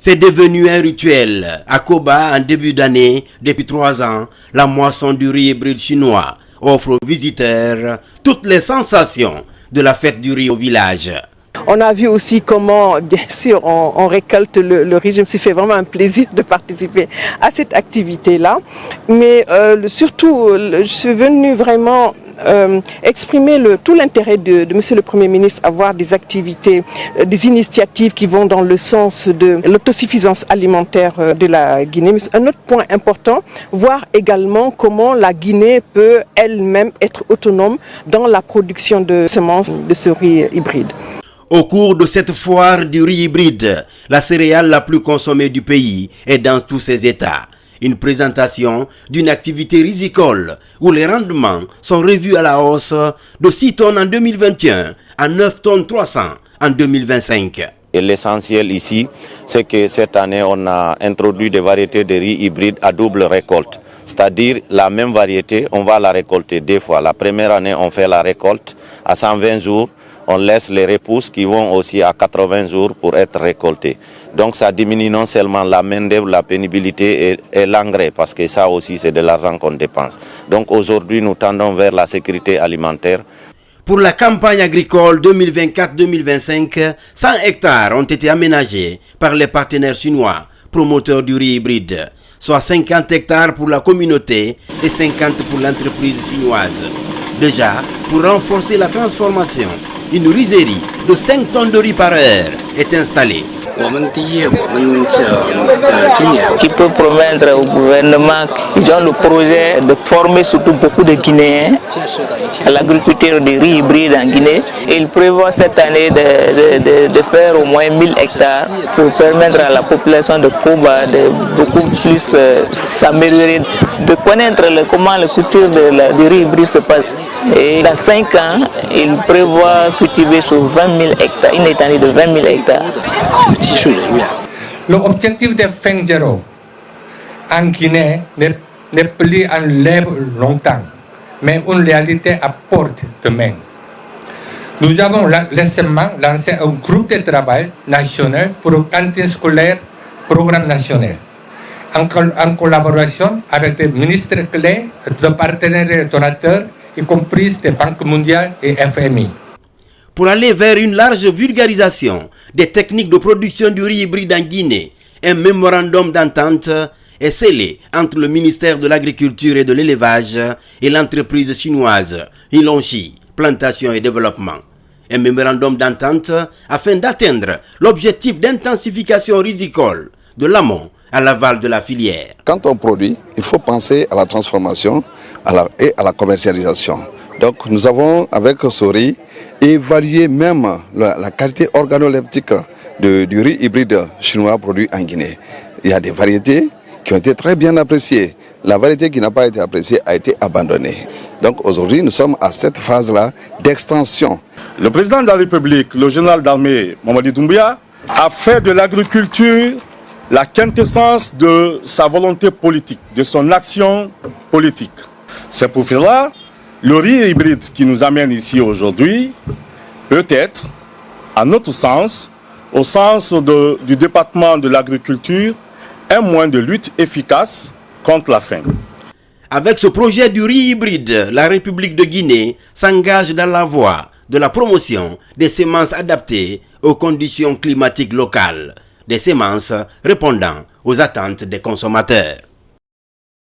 C'est devenu un rituel. À Koba, en début d'année, depuis 3 ans, la moisson du riz hybride chinois offre aux visiteurs toutes les sensations de la fête du riz au village. On a vu aussi comment, bien sûr, on récolte le riz. Je me suis fait vraiment un plaisir de participer à cette activité-là. Mais surtout, je suis venue vraiment exprimer tout l'intérêt de Monsieur le Premier ministre à avoir des activités, des initiatives qui vont dans le sens de l'autosuffisance alimentaire de la Guinée. Mais un autre point important, voir également comment la Guinée peut elle-même être autonome dans la production de semences de ce riz hybride. Au cours de cette foire du riz hybride, la céréale la plus consommée du pays est dans tous ses états. Une présentation d'une activité risicole où les rendements sont revus à la hausse de 6 tonnes en 2021 à 9 tonnes 300 en 2025. Et l'essentiel ici, c'est que cette année, on a introduit des variétés de riz hybrides à double récolte. C'est-à-dire la même variété, on va la récolter 2 fois. La première année, on fait la récolte à 120 jours. On laisse les repousses qui vont aussi à 80 jours pour être récoltées. Donc ça diminue non seulement la main-d'œuvre, la pénibilité et l'engrais, parce que ça aussi c'est de l'argent qu'on dépense. Donc aujourd'hui nous tendons vers la sécurité alimentaire. Pour la campagne agricole 2024-2025, 100 hectares ont été aménagés par les partenaires chinois, promoteurs du riz hybride, soit 50 hectares pour la communauté et 50 pour l'entreprise chinoise. Déjà, pour renforcer la transformation, une rizerie de 5 tonnes de riz par heure est installée. Qui peut promettre au gouvernement qu'ils ont le projet de former surtout beaucoup de Guinéens à l'agriculture de riz hybride en Guinée. Ils prévoient cette année de faire au moins 1000 hectares pour permettre à la population de Koba de beaucoup plus s'améliorer, de connaître comment la culture du riz hybride se passe. Et dans 5 ans, ils prévoient cultiver sur 20 000 hectares, une étendue de 20 000 hectares. L'objectif de fin zéro en Guinée n'est plus un rêve longtemps, mais une réalité à portée de main. Nous avons récemment lancé un groupe de travail national pour une cantine scolaire, programme national, en collaboration avec des ministres clés, de partenaires et donateurs, y compris des banques mondiales et FMI. Pour aller vers une large vulgarisation des techniques de production du riz hybride en Guinée, un mémorandum d'entente est scellé entre le ministère de l'Agriculture et de l'Élevage et l'entreprise chinoise Yilongxi, Plantation et Développement. Un mémorandum d'entente afin d'atteindre l'objectif d'intensification risicole de l'amont à l'aval de la filière. Quand on produit, il faut penser à la transformation et à la commercialisation. Donc nous avons avec ce riz évalué même la qualité organoleptique du riz hybride chinois produit en Guinée. Il y a des variétés qui ont été très bien appréciées. La variété qui n'a pas été appréciée a été abandonnée. Donc aujourd'hui nous sommes à cette phase-là d'extension. Le président de la République, le général d'armée Mamadi Doumbouya, a fait de l'agriculture la quintessence de sa volonté politique, de son action politique. C'est pour cela le riz hybride qui nous amène ici aujourd'hui peut être, à notre sens, au sens du département de l'agriculture, un moyen de lutte efficace contre la faim. Avec ce projet du riz hybride, la République de Guinée s'engage dans la voie de la promotion des semences adaptées aux conditions climatiques locales, des semences répondant aux attentes des consommateurs.